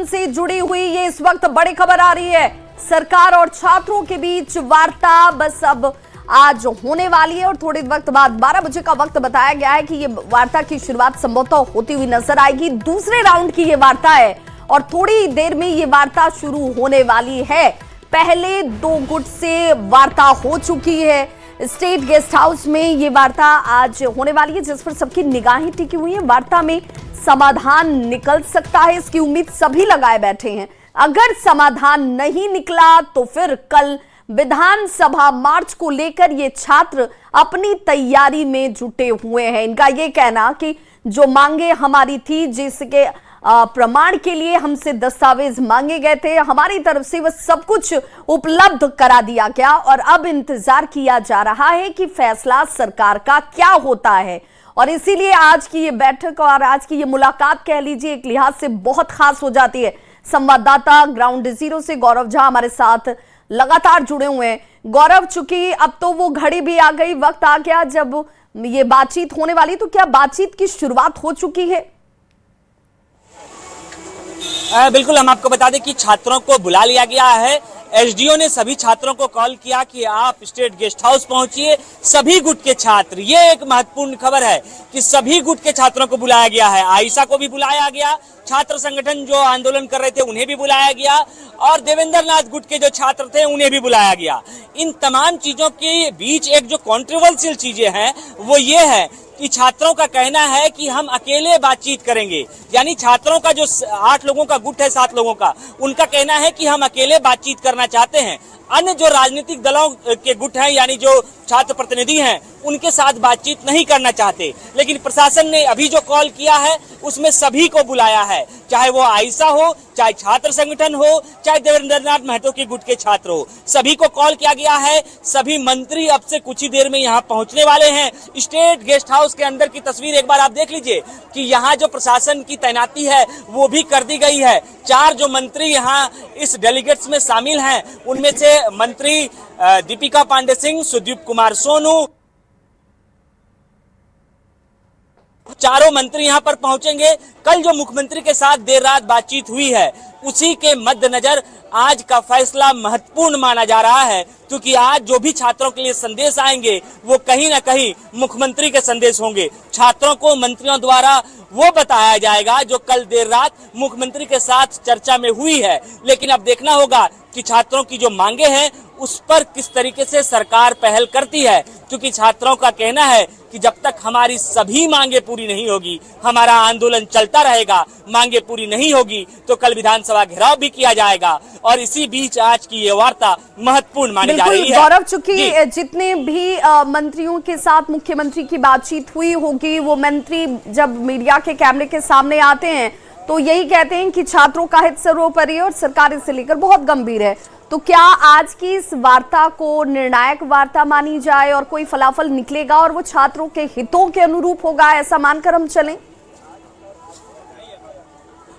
से जुड़ी हुई ये इस वक्त बड़ी खबर आ रही है। सरकार और छात्रों के बीच वार्ता बस अब आज होने वाली है और थोड़ी वक्त बाद 12 बजे का वक्त बताया गया है कि ये वार्ता की शुरुआत संभवतः होती हुई नजर आएगी। दूसरे राउंड की ये वार्ता है और थोड़ी देर में ये वार्ता शुरू होने वाली है। पहले 2 गुट से वार्ता हो चुकी है। स्टेट गेस्ट हाउस में ये वार्ता आज होने वाली है, जिस पर सबकी निगाहें टिकी हुई है। वार्ता में समाधान निकल सकता है, इसकी उम्मीद सभी लगाए बैठे हैं। अगर समाधान नहीं निकला तो फिर कल विधानसभा मार्च को लेकर ये छात्र अपनी तैयारी में जुटे हुए हैं। इनका ये कहना कि जो मांगे हमारी थी, जिसके प्रमाण के लिए हमसे दस्तावेज मांगे गए थे, हमारी तरफ से वह सब कुछ उपलब्ध करा दिया गया और अब इंतजार किया जा रहा है कि फैसला सरकार का क्या होता है। और इसीलिए आज की ये बैठक और आज की ये मुलाकात कह लीजिए एक लिहाज से बहुत खास हो जाती है। संवाददाता ग्राउंड जीरो से गौरव झा हमारे साथ लगातार जुड़े हुए हैं। गौरव, चूंकि अब तो वो घड़ी भी आ गई, वक्त आ गया जब ये बातचीत होने वाली, तो क्या बातचीत की शुरुआत हो चुकी है? बिल्कुल, हम आपको बता दें कि छात्रों को बुला लिया गया है। एसडीओ ने सभी छात्रों को कॉल किया कि आप स्टेट गेस्ट हाउस पहुंचिए। सभी गुट के छात्र, ये एक महत्वपूर्ण खबर है कि सभी गुट के छात्रों को बुलाया गया है। आयशा को भी बुलाया गया, छात्र संगठन जो आंदोलन कर रहे थे उन्हें भी बुलाया गया और देवेंद्र नाथ गुट के जो छात्र थे उन्हें भी बुलाया गया। इन तमाम चीजों के बीच एक जो कॉन्ट्रोवर्शियल चीजें हैं वो ये है कि छात्रों का कहना है कि हम अकेले बातचीत करेंगे। यानी छात्रों का जो 8 लोगों का गुट है, 7 लोगों का, उनका कहना है कि हम अकेले बातचीत करना चाहते हैं। अन्य जो राजनीतिक दलों के गुट हैं, यानी जो छात्र प्रतिनिधि हैं, उनके साथ बातचीत नहीं करना चाहते। लेकिन प्रशासन ने अभी जो कॉल किया है उसमें सभी को बुलाया है, चाहे वो आयशा हो, चाहे छात्र संगठन हो, चाहे देवेंद्र नाथ महतो के गुट के छात्र हो, सभी को कॉल किया गया है। सभी मंत्री अब से कुछ ही देर में यहाँ पहुंचने वाले हैं। स्टेट गेस्ट हाउस के अंदर की तस्वीर एक बार आप देख लीजिए कि यहाँ जो प्रशासन की तैनाती है वो भी कर दी गई है। 4 जो मंत्री यहाँ इस डेलीगेट्स में शामिल हैं, उनमें से मंत्री दीपिका पांडे सिंह, सुदीप कुमार सोनू, चारों मंत्री यहां पर पहुंचेंगे। कल जो मुख्यमंत्री के साथ देर रात बातचीत हुई है उसी के मद्देनजर आज का फैसला महत्वपूर्ण माना जा रहा है, क्योंकि आज जो भी छात्रों के लिए संदेश आएंगे वो कहीं ना कहीं मुख्यमंत्री के संदेश होंगे। छात्रों को मंत्रियों द्वारा वो बताया जाएगा जो कल देर रात मुख्यमंत्री के साथ चर्चा में हुई है। लेकिन अब देखना होगा कि छात्रों की जो मांगे हैं उस पर किस तरीके से सरकार पहल करती है, क्योंकि छात्रों का कहना है कि जब तक हमारी सभी मांगे पूरी नहीं होगी हमारा आंदोलन चलता रहेगा। मांगे पूरी नहीं होगी तो कल विधानसभा घेराव भी किया जाएगा और इसी बीच आज की ये वार्ता महत्वपूर्ण मानी जा रही है। गौरव, चूंकि जितने भी मंत्रियों के साथ मुख्यमंत्री की बातचीत हुई होगी, वो मंत्री जब मीडिया के कैमरे के सामने आते हैं तो यही कहते हैं कि छात्रों का हित सर्वोपरि है और सरकार इसे लेकर बहुत गंभीर है। तो क्या आज की इस वार्ता को निर्णायक वार्ता मानी जाए और कोई फलाफल निकलेगा और वो छात्रों के हितों के अनुरूप होगा, ऐसा मानकर हम चलें?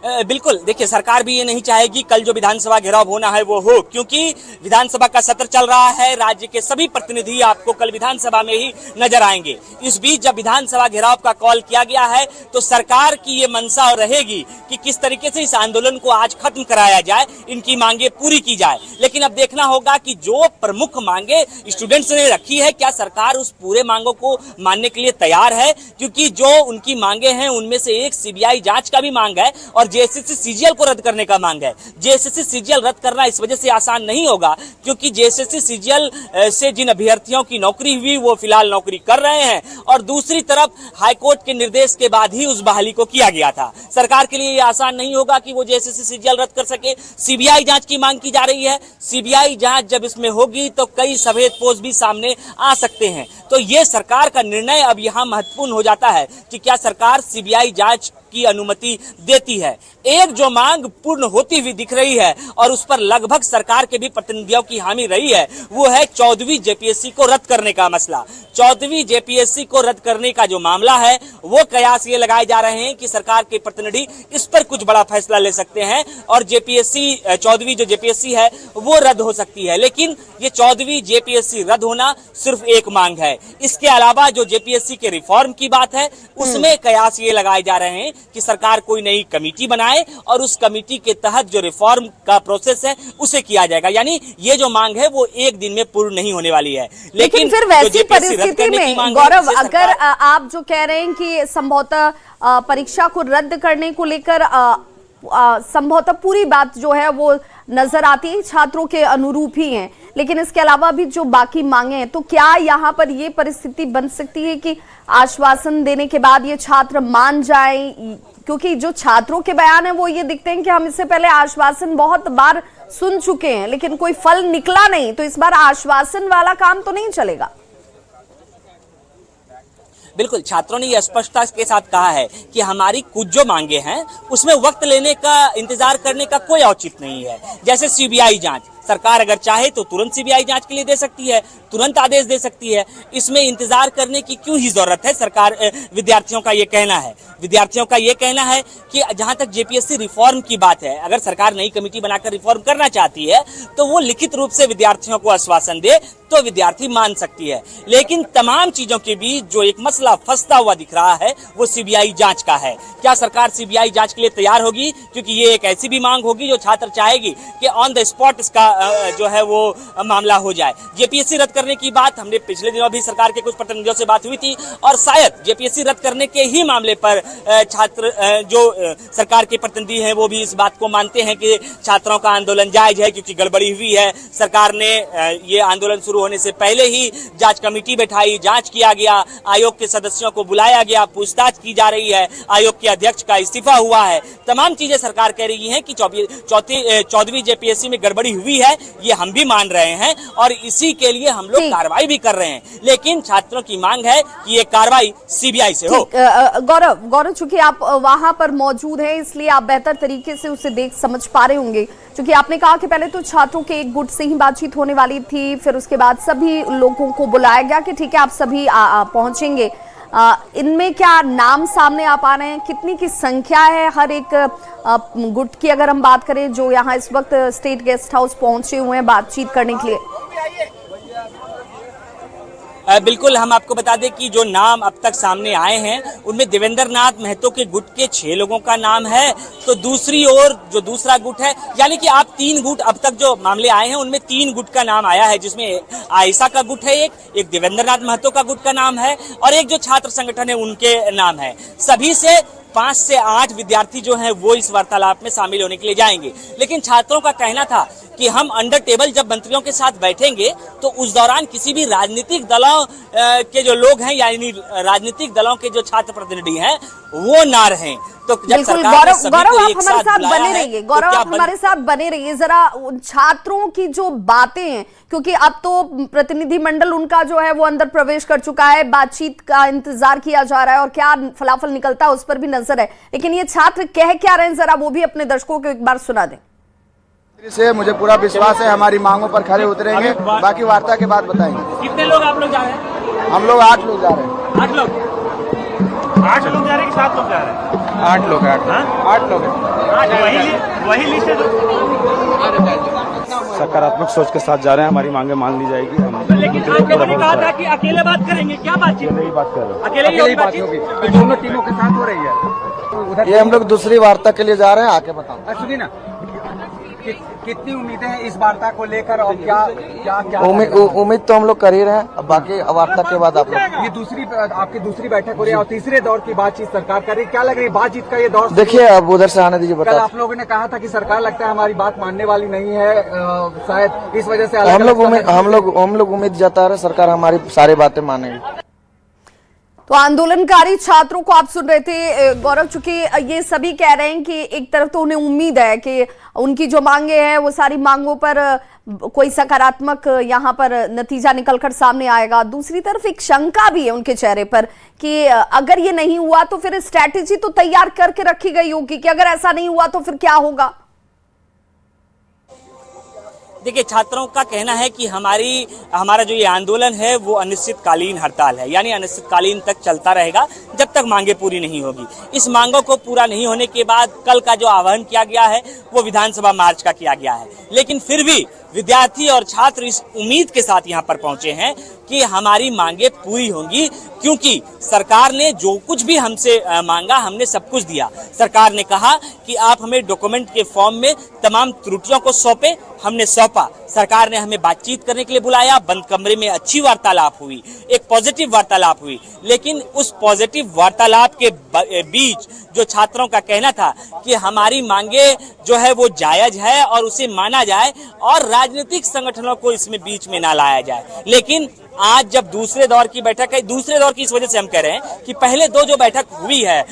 बिल्कुल, देखिए सरकार भी ये नहीं चाहेगी कल जो विधानसभा घेराव होना है वो हो, क्योंकि विधानसभा का सत्र चल रहा है। राज्य के सभी प्रतिनिधि आपको कल विधानसभा में ही नजर आएंगे। इस बीच जब विधानसभा घेराव का कॉल किया गया है तो सरकार की ये मंशा रहेगी कि किस तरीके से इस आंदोलन को आज खत्म कराया जाए, इनकी मांगे पूरी की जाए। लेकिन अब देखना होगा कि जो प्रमुख मांगे स्टूडेंट्स ने रखी है, क्या सरकार उस पूरे मांगों को मानने के लिए तैयार है? क्योंकि जो उनकी मांगे हैं उनमें से एक सीबीआई जांच का भी मांग है और जेएसएससी सीजीएल को रद्द करने का मांग है। जेएसएससी सीजीएल रद्द करना इस वजह से आसान नहीं होगा क्योंकि जेएसएससी सीजीएल से जिन अभ्यर्थियों की नौकरी हुई वो फिलहाल नौकरी कर रहे हैं और दूसरी तरफ हाईकोर्ट के निर्देश के बाद ही उस बहाली को किया गया था। सरकार के लिए ये आसान नहीं होगा कि वो जेएसएससी सीजीएल रद्द कर सके। सीबीआई जांच की मांग की जा रही है। सीबीआई जांच जब इसमें होगी तो कई सफेद पोस्ट भी सामने आ सकते हैं। तो ये सरकार का निर्णय अब यहाँ महत्वपूर्ण हो जाता है कि क्या सरकार सीबीआई जांच की अनुमति देती है। एक जो मांग पूर्ण होती हुई दिख रही है और उस पर लगभग सरकार के भी प्रतिनिधियों की हामी रही है, वो है 14वीं जेपीएससी को रद्द करने का मसला। 14वीं जेपीएससी को रद्द करने का जो मामला है वो कयास ये लगाए जा रहे हैं कि सरकार के प्रतिनिधि इस पर कुछ बड़ा फैसला ले सकते हैं और जेपीएससी 14वीं जो जेपीएससी है वो रद्द हो सकती है। लेकिन ये 14वीं जेपीएससी रद्द होना सिर्फ एक मांग है। इसके अलावा जो जेपीएससी के रिफॉर्म की बात है उसमें कयास ये लगाए जा रहे हैं कि सरकार कोई नई कमेटी बनाए बनाए और उस कमेटी के तहत जो रिफॉर्म का प्रोसेस है उसे किया जाएगा। यानी ये जो मांग है वो एक दिन में पूर्ण नहीं होने वाली है। लेकिन फिर वैसी परिस्थिति में गौरव, अगर आप जो कह रहे हैं कि संभवतः परीक्षा को रद्द करने को लेकर संभवतः पूरी बात जो है वो नजर आती है छात्रों के अनुरूप ही है, लेकिन इसके अलावा भी जो बाकी मांगे हैं, तो क्या यहाँ पर ये परिस्थिति बन सकती है कि आश्वासन देने के बाद ये छात्र मान जाएं? क्योंकि जो छात्रों के बयान है वो ये दिखते हैं कि हम इससे पहले आश्वासन बहुत बार सुन चुके हैं लेकिन कोई फल निकला नहीं, तो इस बार आश्वासन वाला काम तो नहीं चलेगा। बिल्कुल, छात्रों ने यह स्पष्टता के साथ कहा है कि हमारी कुछ जो मांगे हैं उसमें वक्त लेने का, इंतजार करने का कोई औचित्य नहीं है। जैसे सीबीआई जांच, सरकार अगर चाहे तो तुरंत सीबीआई जांच के लिए दे सकती है, तुरंत आदेश दे सकती है। इसमें इंतजार करने की क्यों ही जरूरत है? सरकार, विद्यार्थियों का ये कहना है, विद्यार्थियों का ये कहना है कि जहां तक जेपीएससी रिफॉर्म की बात है, अगर सरकार नई कमेटी बनाकर रिफॉर्म करना चाहती है तो वो लिखित रूप से विद्यार्थियों को आश्वासन दे तो विद्यार्थी मान सकती है। लेकिन तमाम चीजों के बीच जो एक मसला फंसता हुआ दिख रहा है वो सीबीआई जांच का है। क्या सरकार सीबीआई जांच के लिए तैयार होगी? क्योंकि ये एक ऐसी भी मांग होगी जो छात्र चाहेगी कि ऑन द स्पॉट इसका जो है वो मामला हो जाए। जेपीएससी रद्द करने की बात हमने पिछले दिनों भी सरकार के कुछ प्रतिनिधियों से बात हुई थी और शायद जेपीएससी रद्द करने के ही मामले पर छात्र जो सरकार के प्रतिनिधि हैं वो भी इस बात को मानते हैं कि छात्रों का आंदोलन जायज है क्योंकि गड़बड़ी हुई है। सरकार ने ये आंदोलन शुरू होने से पहले ही जांच कमेटी बैठाई, जांच किया गया, आयोग के सदस्यों को बुलाया गया, पूछताछ की जा रही है, आयोग के अध्यक्ष का इस्तीफा हुआ है। तमाम चीजें सरकार कह रही है कि 14वीं जेपीएससी में गड़बड़ी हुई है, ये हम भी मान रहे हैं और इसी के लिए हम लोग कार्रवाई भी कर रहे हैं। लेकिन छात्रों की मांग है कि ये कार्रवाई सीबीआई से हो। गौरव, चूंकि आप वहां पर मौजूद हैं इसलिए आप बेहतर तरीके से उसे देख समझ पा रहे होंगे, क्योंकि आपने कहा कि पहले तो छात्रों के एक गुट से ही बातचीत होने वाली थी, फिर उसके बाद सभी लोगों को बुलाया गया कि ठीक है आप सभी पहुंचेंगे। इनमें क्या नाम सामने आ पा रहे हैं? कितनी की संख्या है हर एक गुट की, अगर हम बात करें जो यहाँ इस वक्त स्टेट गेस्ट हाउस पहुंचे हुए हैं बातचीत करने के लिए? बिल्कुल, हम आपको बता दें कि जो नाम अब तक सामने आए हैं उनमें देवेंद्र नाथ महतो के गुट के 6 लोगों का नाम है। तो दूसरी ओर जो दूसरा गुट है, यानी कि आप 3 गुट अब तक जो मामले आए हैं उनमें 3 गुट का नाम आया है, जिसमें आयशा का गुट है, एक देवेंद्र नाथ महतो का गुट का नाम है और एक जो छात्र संगठन है उनके नाम है। सभी से 5 से 8 विद्यार्थी जो हैं वो इस वार्तालाप में शामिल होने के लिए जाएंगे। लेकिन छात्रों का कहना था कि हम अंडर टेबल जब मंत्रियों के साथ बैठेंगे तो उस दौरान किसी भी राजनीतिक दलों के जो लोग हैं, यानी राजनीतिक दलों के जो छात्र प्रतिनिधि हैं वो ना रहें। तो बिल्कुल गौरव, आप हमारे साथ बने रहिए, गौरव आप हमारे साथ बने रहिए जरा। छात्रों की जो बातें हैं, क्योंकि अब तो प्रतिनिधि मंडल उनका जो है वो अंदर प्रवेश कर चुका है, बातचीत का इंतजार किया जा रहा है और क्या फलाफल निकलता है उस पर भी नजर है, लेकिन ये छात्र कह क्या रहे हैं जरा वो भी अपने दर्शकों को एक बार सुना दें। से मुझे पूरा विश्वास है हमारी मांगों पर खरे उतरेंगे, बाकी वार्ता के बाद बताएंगे। कितने लोग आप लोग जा रहे हैं? हम लोग 8 लोग जा रहे हैं। 8 लोग? 8 लोग जा रहे हैं कि 7 लोग जा रहे हैं? 8 लोग हैं। 8 लोग हैं। वही लिस्ट है जो सकारात्मक सोच के साथ जा रहे हैं, हमारी मांगे मान ली जाएगी। लेकिन आप लोगों ने कहा था कि अकेले बात करेंगे, क्या बातचीत? यही बात कर रहे हैं, अकेले ही बात होगी, दोनों टीमों के साथ हो रही है। ये हम लोग दूसरी वार्ता के लिए जा रहे हैं, आके बताओ। सुनिए ना, कितनी उम्मीदें हैं इस वार्ता को लेकर और क्या क्या क्या उम्मीद तो हम लोग कर ही रहे हैं, अब बाकी वार्ता के बाद आप लोग। ये आपकी दूसरी बैठक हो रही है और तीसरे दौर की बातचीत सरकार कर रही है, क्या लग रही है बातचीत का ये दौर? देखिए अब उधर से आने दीजिए, कल बता। आप लोगों ने कहा था कि सरकार लगता है हमारी बात मानने वाली नहीं है, शायद इस वजह से हम लोग उम्मीद जता रहे सरकार हमारी सारी बातें मानेगी। तो आंदोलनकारी छात्रों को आप सुन रहे थे गौरव, चूंकि ये सभी कह रहे हैं कि एक तरफ तो उन्हें उम्मीद है कि उनकी जो मांगे हैं वो सारी मांगों पर कोई सकारात्मक यहाँ पर नतीजा निकलकर सामने आएगा, दूसरी तरफ एक शंका भी है उनके चेहरे पर कि अगर ये नहीं हुआ तो फिर स्ट्रैटेजी तो तैयार करके रखी गई होगी कि अगर ऐसा नहीं हुआ तो फिर क्या होगा। देखिए, छात्रों का कहना है कि हमारा जो ये आंदोलन है वो अनिश्चितकालीन हड़ताल है, यानी अनिश्चितकालीन तक चलता रहेगा जब तक मांगे पूरी नहीं होगी। इस मांगों को पूरा नहीं होने के बाद कल का जो आह्वान किया गया है वो विधानसभा मार्च का किया गया है, लेकिन फिर भी विद्यार्थी और छात्र इस उम्मीद के साथ यहाँ पर पहुंचे हैं कि हमारी मांगे पूरी होंगी, क्योंकि सरकार ने जो कुछ भी हमसे मांगा हमने सब कुछ दिया। सरकार ने कहा कि आप हमें डॉक्यूमेंट के फॉर्म में तमाम त्रुटियों को सौंपे, हमने सौंपा। सरकार ने हमें बातचीत करने के लिए बुलाया, बंद कमरे में अच्छी वार्तालाप हुई, एक पॉजिटिव वार्तालाप हुई। लेकिन उस पॉजिटिव वार्तालाप के बीच जो छात्रों का कहना था कि हमारी मांगे जो है वो जायज है और उसे माना जाए और राजनीतिक संगठनों को इसमें बीच में ना लाया जाए। लेकिन आज जब दूसरे दौर की बैठक है, दूसरे दौर की इस वजह से हम कह रहे हैं कि पहले दो जो बैठक हुई है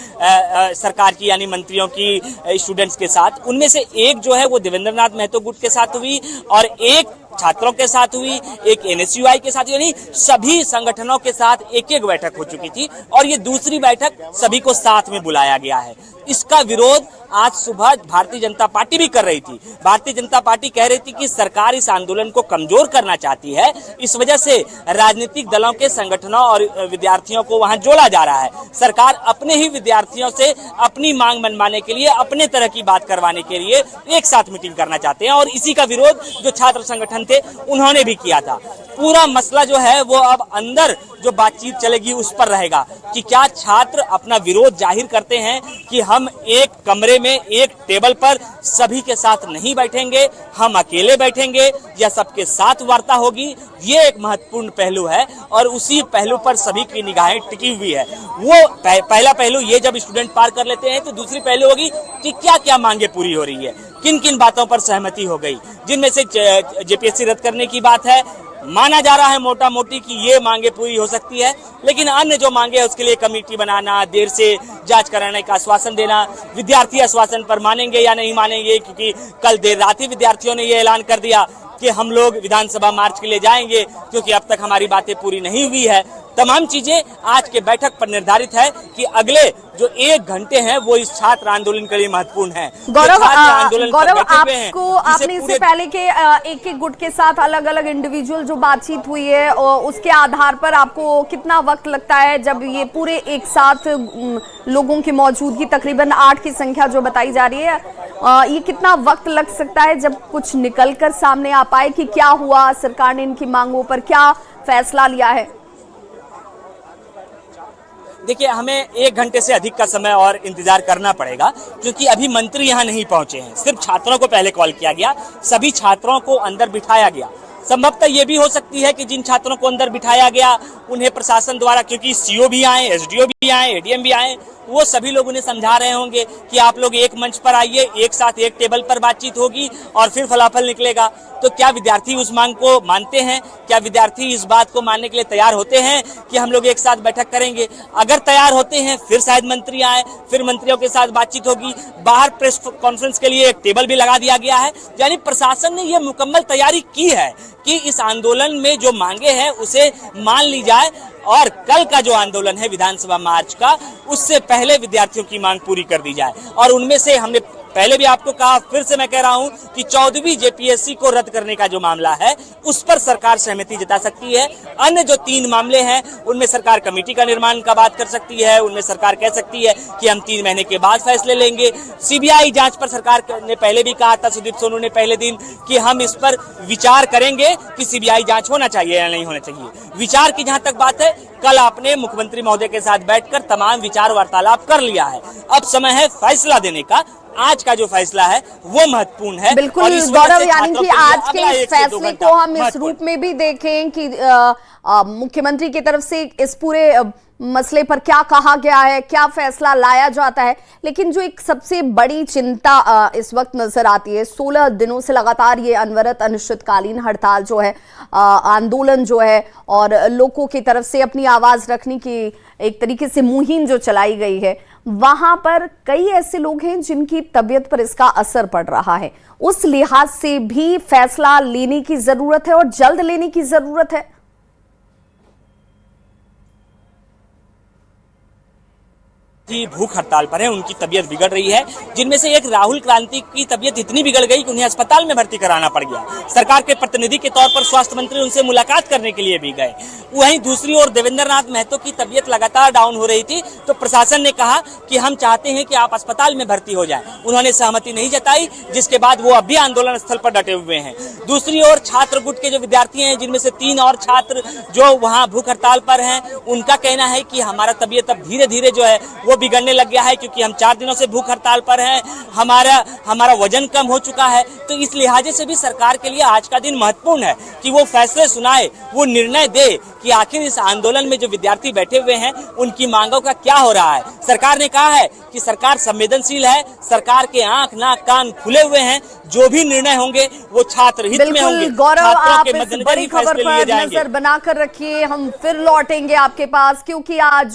सरकार की यानी मंत्रियों की स्टूडेंट्स के साथ, उनमें से एक जो है वो देवेंद्र नाथ महतो गुट के साथ हुई और एक छात्रों के साथ हुई, एक NSUI के साथ, यानी सभी संगठनों के साथ एक एक बैठक हो चुकी थी और ये दूसरी बैठक सभी को साथ में बुलाया गया है। इसका विरोध आज सुबह भारतीय जनता पार्टी भी कर रही थी। भारतीय जनता पार्टी कह रही थी कि सरकार इस आंदोलन को कमजोर करना चाहती है, इस वजह से राजनीतिक दलों के संगठनों और विद्यार्थियों को वहां जोड़ा जा रहा है। सरकार अपने ही विद्यार्थियों से अपनी मांग मनवाने के लिए, अपने तरह की बात करवाने के लिए एक साथ मीटिंग करना चाहते हैं और इसी का विरोध जो छात्र संगठन थे उन्होंने भी किया था। पूरा मसला जो है वो अब अंदर जो बातचीत चलेगी उस पर रहेगा कि क्या छात्र अपना विरोध जाहिर करते हैं कि हम एक कमरे में एक टेबल पर सभी के साथ नहीं बैठेंगे, हम अकेले बैठेंगे या सबके साथ वार्ता होगी। ये एक महत्वपूर्ण पहलू है और उसी पहलू पर सभी की निगाहें टिकी हुई है। वो पहला पहलू ये जब स्टूडेंट पार कर लेते हैं तो दूसरी पहलू होगी कि क्या क्या मांगे पूरी हो रही है, किन किन बातों पर सहमति हो गई, जिनमें से जेपीएससी रद्द करने की बात है। माना जा रहा है मोटा मोटी कि ये मांगे पूरी हो सकती है, लेकिन अन्य जो मांगे है उसके लिए कमेटी बनाना, देर से जांच कराने का आश्वासन देना, विद्यार्थी आश्वासन पर मानेंगे या नहीं मानेंगे, क्योंकि कल देर रात ही विद्यार्थियों ने ये ऐलान कर दिया कि हम लोग विधानसभा मार्च के लिए जाएंगे क्योंकि अब तक हमारी बातें पूरी नहीं हुई है। तमाम चीजें आज के बैठक पर निर्धारित है कि अगले जो 1 घंटे हैं वो इस छात्र आंदोलन के लिए महत्वपूर्ण है। गौरव, आपको आपने इससे पहले के एक एक गुट के साथ अलग अलग इंडिविजुअल जो बातचीत हुई है और उसके आधार पर आपको कितना वक्त लगता है जब ये पूरे एक साथ लोगों की मौजूदगी तकरीबन 8 की संख्या जो बताई जा रही है, ये कितना वक्त लग सकता है जब कुछ निकल कर सामने आ पाए कि क्या हुआ, सरकार ने इनकी मांगों पर क्या फैसला लिया है? देखिए, हमें 1 घंटे से अधिक का समय और इंतजार करना पड़ेगा क्योंकि अभी मंत्री यहाँ नहीं पहुंचे हैं। सिर्फ छात्रों को पहले कॉल किया गया, सभी छात्रों को अंदर बिठाया गया। संभवतः ये भी हो सकती है कि जिन छात्रों को अंदर बिठाया गया उन्हें प्रशासन द्वारा, क्योंकि CO भी आए, SDO भी आए, ADM भी आए, वो सभी लोग उन्हें समझा रहे होंगे कि आप लोग एक मंच पर आइए, एक साथ एक टेबल पर बातचीत होगी और फिर फलाफल निकलेगा। तो क्या विद्यार्थी उस मांग को मानते हैं? क्या विद्यार्थी इस बात को मानने के लिए तैयार होते हैं कि हम लोग एक साथ बैठक करेंगे? अगर तैयार होते हैं फिर शायद मंत्री आए, फिर मंत्रियों के साथ बातचीत होगी। बाहर प्रेस कॉन्फ्रेंस के लिए एक टेबल भी लगा दिया गया है। यानी प्रशासन ने यह मुकम्मल तैयारी की है कि इस आंदोलन में जो मांगे हैं उसे मान ली जाए और कल का जो आंदोलन है विधानसभा मार्च का, उससे पहले विद्यार्थियों की मांग पूरी कर दी जाए। और उनमें से हमने पहले भी आपको कहा, फिर से मैं कह रहा हूं कि 14वीं जेपीएससी को रद्द करने का जो मामला है उस पर सरकार सहमति जता सकती है। अन्य जो 3 मामले हैं उनमें सरकार कमेटी का निर्माण का बात कर सकती है, उनमें सरकार कह सकती है कि हम 3 महीने के बाद फैसले लेंगे। सीबीआई जांच पर सरकार ने पहले भी कहा था, सुदीप सोनू ने पहले दिन, कि हम इस पर विचार करेंगे कि सीबीआई जांच होना चाहिए या नहीं होना चाहिए। विचार की जहां तक बात है, कल आपने मुख्यमंत्री महोदय के साथ बैठकर तमाम विचार वार्तालाप कर लिया है। अब समय है फैसला देने का। आज का जो फैसला है वो महत्वपूर्ण है। बिल्कुल गौरव, यानी कि आज के इस फैसले को हम इस रूप में भी देखें कि मुख्यमंत्री की तरफ से इस पूरे मसले पर क्या कहा गया है, क्या फैसला लाया जाता है। लेकिन जो एक सबसे बड़ी चिंता इस वक्त नजर आती है, 16 दिनों से लगातार ये अनवरत अनिश्चितकालीन हड़ताल जो है, आंदोलन जो है और लोगों की तरफ से अपनी आवाज रखने की एक तरीके से मुहिम जो चलाई गई है, वहां पर कई ऐसे लोग हैं जिनकी तबीयत पर इसका असर पड़ रहा है। उस लिहाज से भी फैसला लेने की जरूरत है और जल्द लेने की जरूरत है। भूख हड़ताल पर है, उनकी तबीयत बिगड़ रही है, जिनमें से एक राहुल क्रांति की तबीयत इतनी बिगड़ गई कि उन्हें अस्पताल में भर्ती कराना पड़ गया। सरकार के प्रतिनिधि के तौर पर स्वास्थ्य मंत्री उनसे मुलाकात करने के लिए भी गए। वहीं दूसरी ओर देवेंद्र नाथ महतो की तबीयत लगातार डाउन हो रही थी, तो प्रशासन ने कहा कि हम चाहते हैं कि आप अस्पताल में भर्ती हो जाएं। उन्होंने सहमति नहीं जताई, जिसके बाद वो अब भी आंदोलन स्थल पर डटे हुए हैं। दूसरी ओर छात्र गुट के जो विद्यार्थी हैं, जिनमें से 3 और छात्र जो वहां भूख हड़ताल पर हैं, उनका कहना है कि हमारा तबीयत अब धीरे धीरे जो है वो बिगड़ने लग गया है, क्योंकि हम 4 दिनों से भूख हड़ताल पर हैं, हमारा वजन कम हो चुका है। तो इस लिहाजे से भी सरकार के लिए आज का दिन महत्वपूर्ण है कि वो फैसले सुनाए, वो निर्णय दे कि आखिर इस आंदोलन में जो विद्यार्थी बैठे हुए हैं उनकी मांगों का क्या हो रहा है। सरकार ने कहा है कि सरकार संवेदनशील है, सरकार के आंख नाक कान खुले हुए हैं, जो भी निर्णय होंगे वो छात्र हित में होंगे। गौरव, आप के इस बड़ी खबर पर नजर बनाकर रखिए, हम फिर लौटेंगे आपके पास, क्योंकि आज